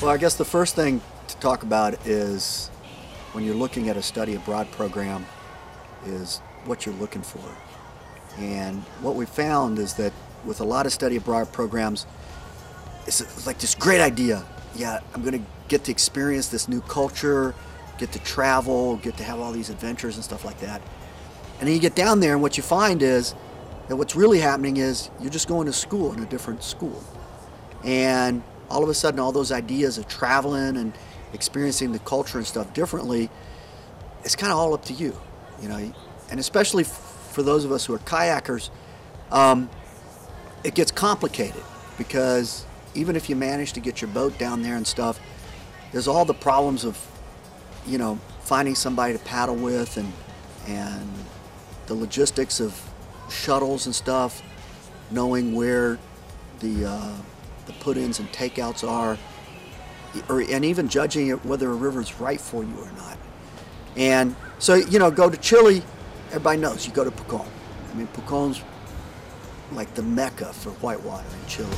Well, I guess the first thing to talk about is when you're looking at a study abroad program is what you're looking for. And what we found is that with a lot of study abroad programs, it's like this great idea. Yeah, I'm going to get to experience this new culture, get to travel, get to have all these adventures and stuff like that. And then you get down there and what you find is that what's really happening is you're just going to school in a different school. And all of a sudden all those ideas of traveling and experiencing the culture and stuff differently, it's kind of all up to you, you know. And especially for those of us who are kayakers, it gets complicated because even if you manage to get your boat down there and stuff, there's all the problems of, you know, finding somebody to paddle with and the logistics of shuttles and stuff, knowing where the put-ins and takeouts are, and even judging it whether a river's right for you or not. And so, you know, go to Chile, everybody knows you go to Pucón. I mean, Pucón's like the mecca for whitewater in Chile.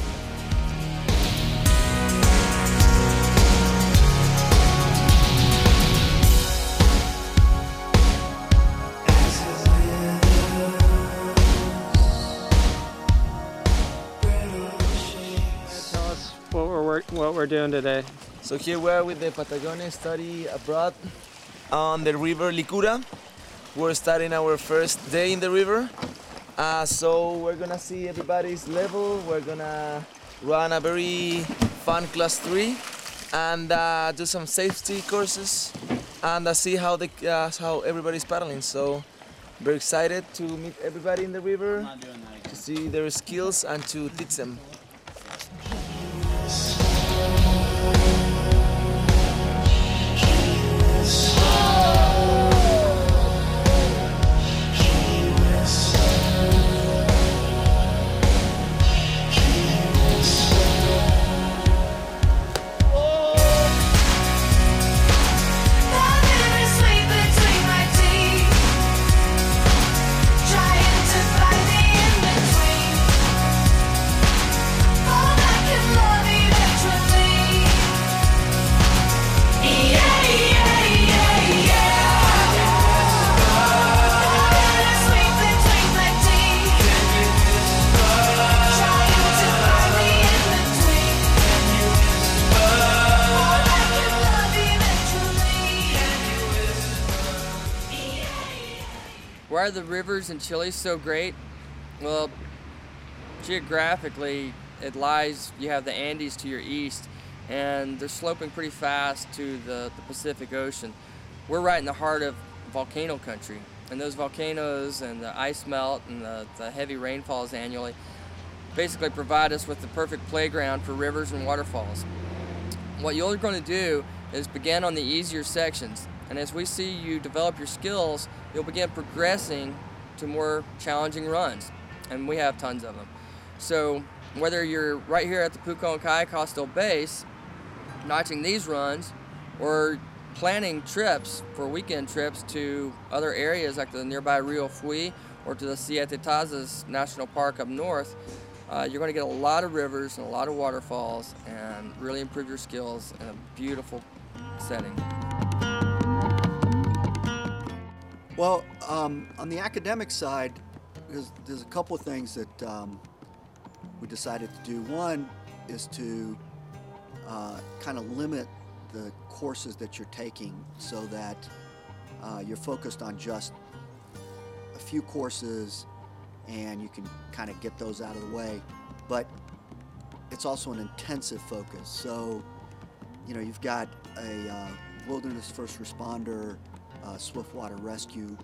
What we're doing today. So here we are with the Patagonia Study Abroad on the river Licura. We're starting our first day in the river. So we're gonna see everybody's level. We're gonna run a very fun class 3 and do some safety courses and see how everybody's paddling. So very excited to meet everybody in the river, to see their skills and to teach them. Why are the rivers in Chile so great? Well, geographically, it lies, you have the Andes to your east, and they're sloping pretty fast to the Pacific Ocean. We're right in the heart of volcano country, and those volcanoes and the ice melt and the heavy rainfalls annually basically provide us with the perfect playground for rivers and waterfalls. What you're going to do is begin on the easier sections, and as we see you develop your skills, you'll begin progressing to more challenging runs, and we have tons of them. So whether you're right here at the Pucón Kayak Hostel base, notching these runs, or planning trips for weekend trips to other areas like the nearby Rio Fui or to the Siete Tazas National Park up north, you're going to get a lot of rivers and a lot of waterfalls and really improve your skills in a beautiful setting. Well, on the academic side, there's a couple of things that we decided to do. One is to kind of limit the courses that you're taking so that you're focused on just a few courses and you can kind of get those out of the way. But it's also an intensive focus. So, you know, you've got a wilderness first responder, swiftwater rescue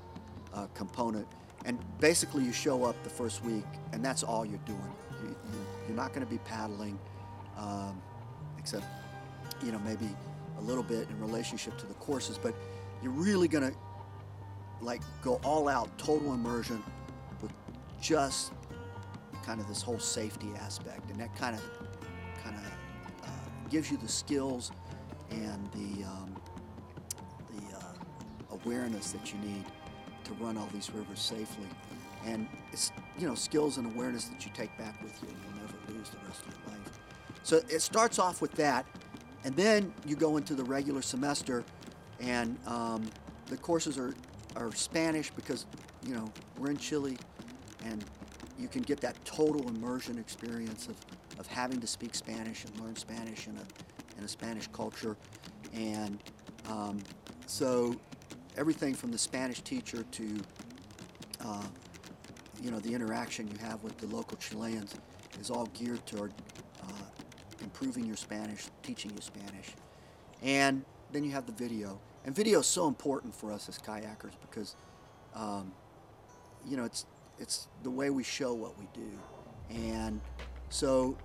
component, and basically you show up the first week and that's all you're doing. You're not going to be paddling, except, you know, maybe a little bit in relationship to the courses, but you're really going to like go all out, total immersion with just kind of this whole safety aspect, and that kind of gives you the skills and the awareness that you need to run all these rivers safely. And it's, you know, skills and awareness that you take back with you and you'll never lose the rest of your life. So it starts off with that, And then you go into the regular semester, and the courses are Spanish because, you know, we're in Chile, and you can get that total immersion experience of having to speak Spanish and learn Spanish in a Spanish culture. And so everything from the Spanish teacher to you know, the interaction you have with the local Chileans is all geared toward improving your Spanish, teaching you Spanish. And then you have the video. And video is so important for us as kayakers because you know, it's the way we show what we do. And so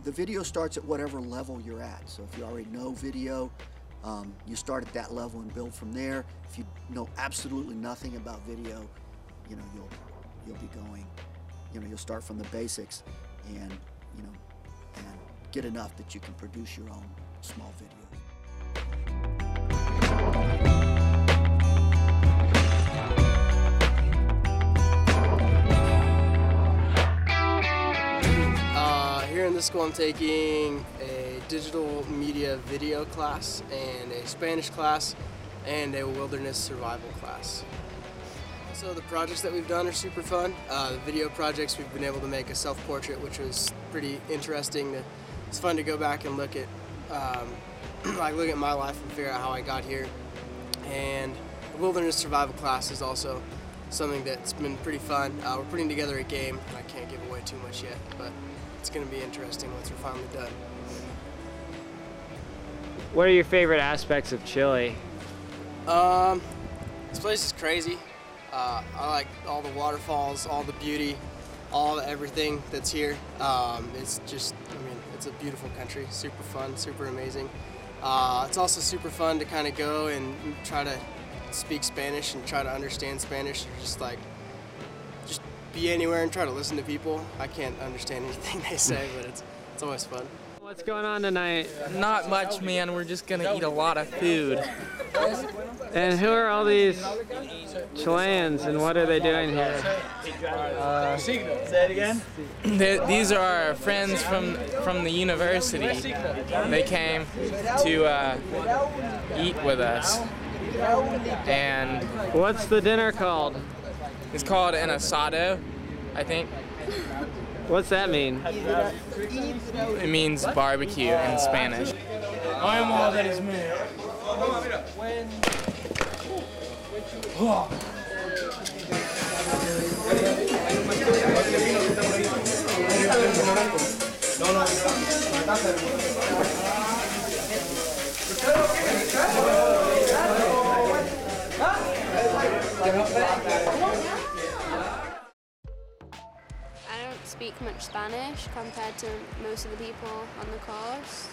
the video starts at whatever level you're at. So if you already know video, you start at that level and build from there. If you know absolutely nothing about video, you know, you'll be going, you know, you'll start from the basics and, you know, and get enough that you can produce your own small videos. Here in this school I'm taking a digital media video class and a Spanish class and a wilderness survival class. So the projects that we've done are super fun. The video projects, we've been able to make a self-portrait, which was pretty interesting. It's fun to go back and look at like look at my life and figure out how I got here. And the wilderness survival class is also something that's been pretty fun. We're putting together a game. I can't give away too much yet, but it's going to be interesting once we're finally done. What are your favorite aspects of Chile? This place is crazy. I like all the waterfalls, all the beauty, everything that's here. It's just, I mean, it's a beautiful country, super fun, super amazing. It's also super fun to kind of go and try to speak Spanish and try to understand Spanish, or just be anywhere and try to listen to people. I can't understand anything they say, but it's always fun. What's going on tonight? Not much, man. We're just gonna eat a lot of food. And who are all these Chileans and what are they doing here? Say it again. These are our friends from the university. They came to eat with us. And What's the dinner called? it's called an asado, I think. What's that mean? It means barbecue in Spanish. I am all that is man. I don't speak much Spanish compared to most of the people on the course,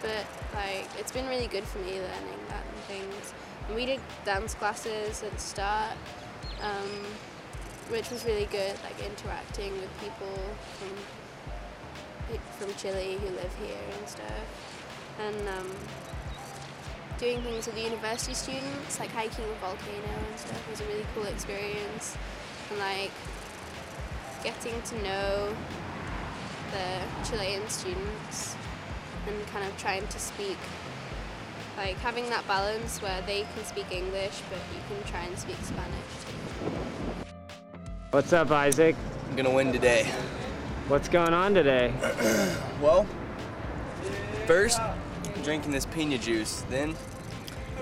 but like it's been really good for me learning that and things. And we did dance classes at the start, which was really good, like interacting with people from Chile who live here and stuff. And doing things with the university students, like hiking a volcano and stuff, was a really cool experience. And like getting to know the Chilean students and kind of trying to speak, like having that balance where they can speak English but you can try and speak Spanish too. What's up, Isaac? I'm gonna win today. What's going on today? Well, first drinking this piña juice, then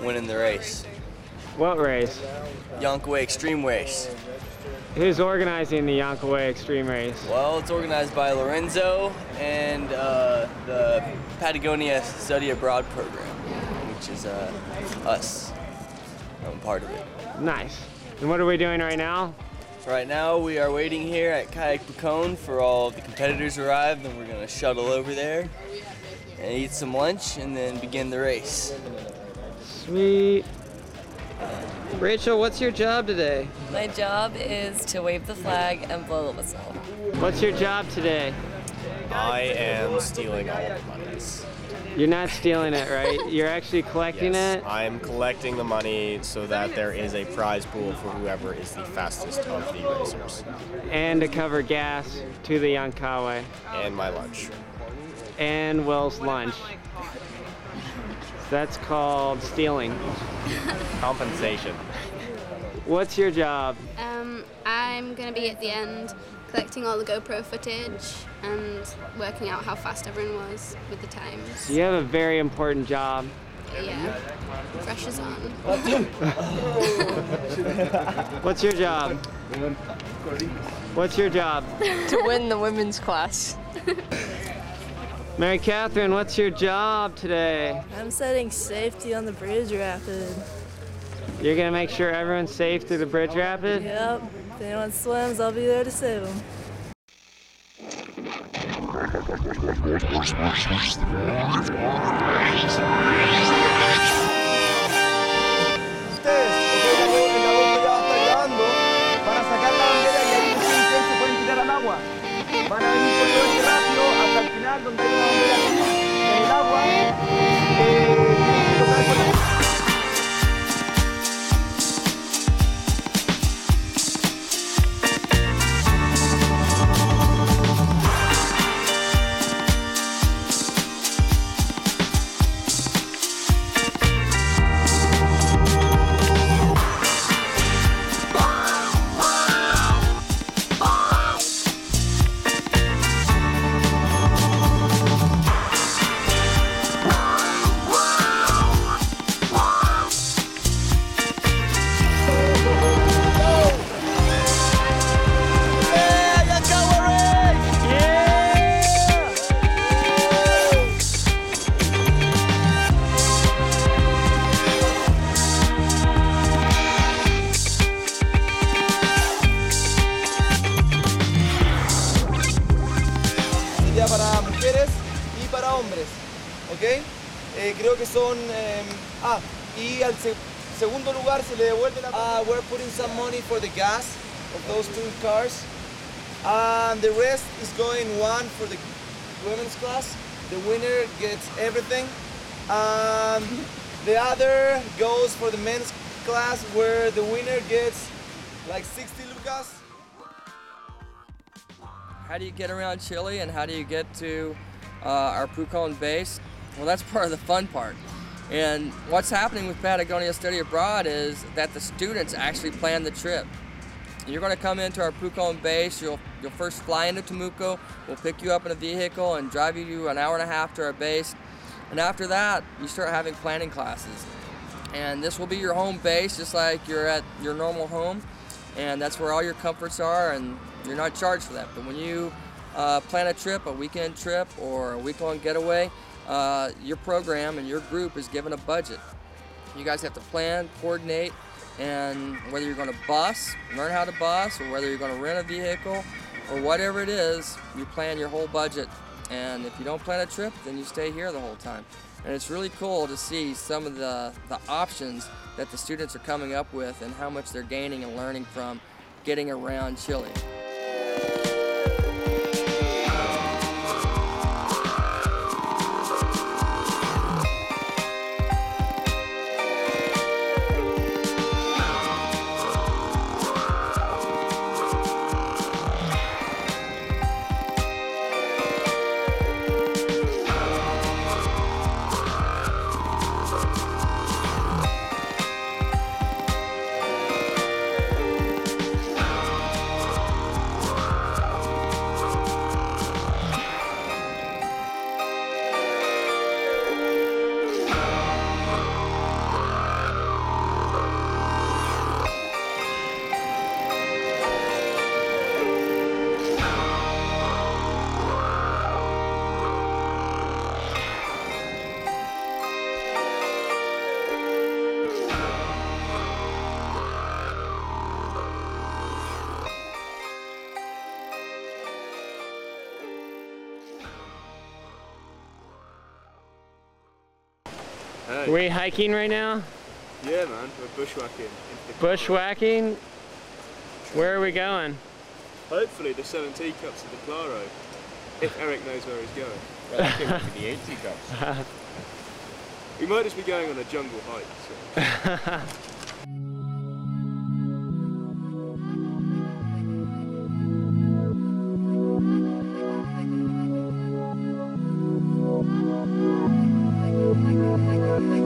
winning the race. What race? Yonkaway Extreme Race. Who's organizing the Yonkaway Extreme Race? Well, it's organized by Lorenzo and the Patagonia Study Abroad program, which is us. I'm part of it. Nice. And what are we doing right now? Right now we are waiting here at Kayak for all of the competitors to arrive, and we're gonna shuttle over there and eat some lunch and then begin the race. Sweet. Rachel, what's your job today? My job is to wave the flag and blow the whistle. What's your job today? I am stealing all of the monies. You're not stealing it, right? You're actually collecting Yes, it? I'm collecting the money so that there is a prize pool for whoever is the fastest of the racers. And to cover gas to the Yonkaway. And my lunch. And Will's lunch. That's called stealing. Compensation. What's your job? I'm going to be at the end collecting all the GoPro footage and working out how fast everyone was with the times. You have a very important job. Yeah, pressure's on. What's your job? What's your job? To win the women's class. Mary Catherine, what's your job today? I'm setting safety on the bridge rapid. You're gonna make sure everyone's safe through the bridge rapid? Yep. If anyone swims, I'll be there to save them. Van a venir por todo este rápido hasta el final donde hay una bandera azul en el agua. Tienen que tocar con la... Para mujeres y para hombres, ¿ok? Creo que son... y al segundo lugar se le devuelve la... we're putting some money for the gas of those two cars. And the rest is going one for the women's class. The winner gets everything. The other goes for the men's class where the winner gets like 60 lucas. How do you get around Chile and how do you get to our Pucón base? Well, that's part of the fun part. And what's happening with Patagonia Study Abroad is that the students actually plan the trip. You're going to come into our Pucón base, you'll first fly into Temuco, we'll pick you up in a vehicle and drive you an hour and a half to our base. And after that, you start having planning classes. And this will be your home base, just like you're at your normal home. And that's where all your comforts are, and you're not charged for that. But when you plan a trip, a weekend trip, or a week-long getaway, your program and your group is given a budget. You guys have to plan, coordinate, and whether you're going to bus, learn how to bus, or whether you're going to rent a vehicle, or whatever it is, you plan your whole budget. And if you don't plan a trip, then you stay here the whole time. And it's really cool to see some of the options that the students are coming up with and how much they're gaining and learning from getting around Chile. Are we hiking right now? Yeah, man, we're bushwhacking. Bushwhacking? Where are we going? Hopefully the 7 teacups of the Claro, if Eric knows where he's going. Well, I think it would be the 8 teacups. We might just be going on a jungle hike. So.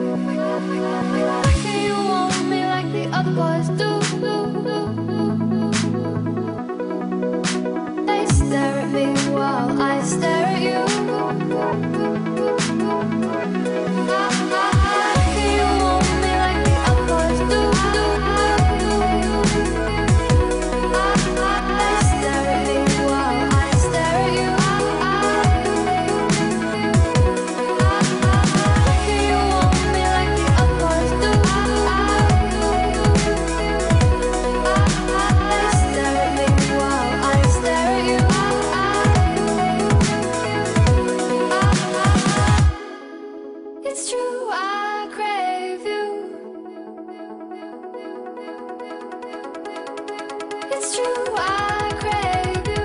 you, I crave you.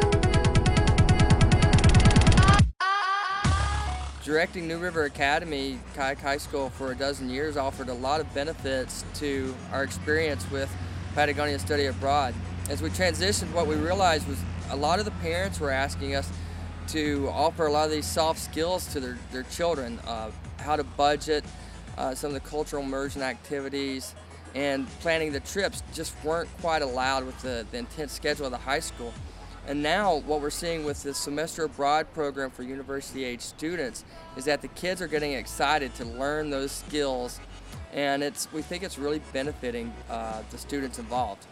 Directing New River Academy Kayak High School for a dozen years offered a lot of benefits to our experience with Patagonia Study Abroad. As we transitioned, what we realized was a lot of the parents were asking us to offer a lot of these soft skills to their children, how to budget, some of the cultural immersion activities, and planning the trips just weren't quite allowed with the intense schedule of the high school. And now what we're seeing with the semester abroad program for university-age students is that the kids are getting excited to learn those skills, and we think it's really benefiting the students involved.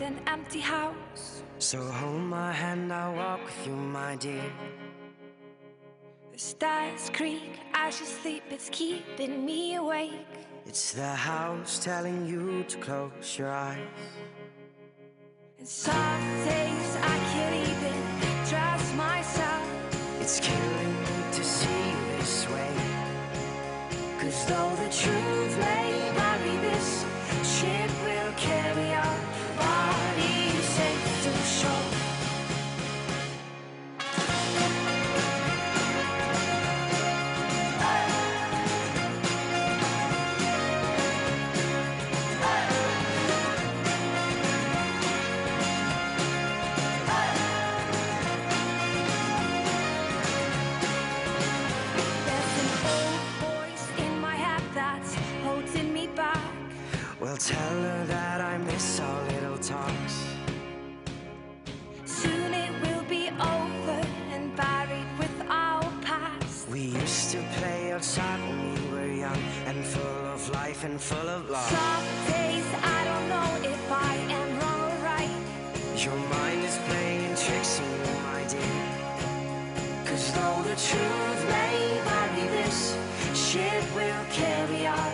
An empty house. So hold my hand, I'll walk with you, my dear. The stars creak as you sleep, it's keeping me awake. It's the house telling you to close your eyes. And some days I can't even trust myself. It's killing me to see you this way. 'Cause though the truth may vary, this ship will carry our bodies safe to shore. Well, tell her that I miss our little talks. Soon it will be over and buried with our past. We used to play outside when we were young and full of life and full of love. Some days I don't know if I am wrong or right. Your mind is playing tricks on you, my dear. 'Cause though the truth may vary, this ship will carry our